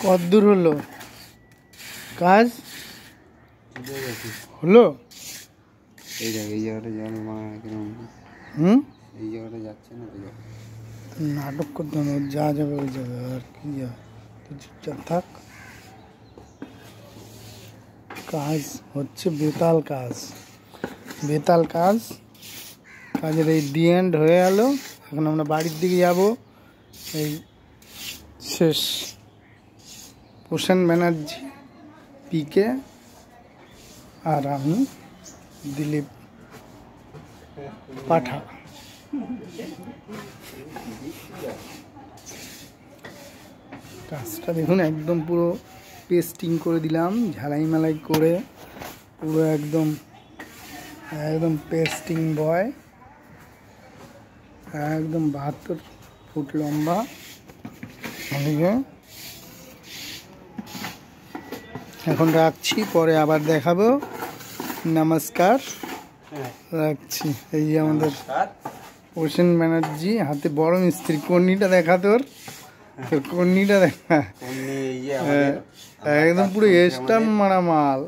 কতদূর হলো কাজ? হলো এই জায়গাটা যাওয়ার মা এই জায়গাটা যাচ্ছে না তো নাটক করতে হবে, যা যাবে ওই জায়গায় আর কি যাবে, তো চুপচাপ থাক। কাজ হচ্ছে বেতাল কাজ, বেতাল কাজ। কাজের এই দি এন্ড হয়ে গেল। এখন আমরা বাড়ির দিকে যাব। এই শেষ। প্রসেন ব্যানার্জি, পিকে আর আমি দিলীপ পাঠা। কাজটা দেখুন একদম পুরো পেস্টিং করে দিলাম, ঝালাই মালাই করে পুরো একদম একদম পেস্টিং বয়, একদম 72 ফুট লম্বা। এখন রাখছি, পরে আবার দেখাবো। নমস্কার, রাখছি। এই যে আমাদের প্রসেন ব্যানার্জি, হাতে বড় মিস্ত্রি। কর্নিটা দেখা, তোর কর্নিটা দেখা, একদম পুরো স্টাম্প মারা মাল।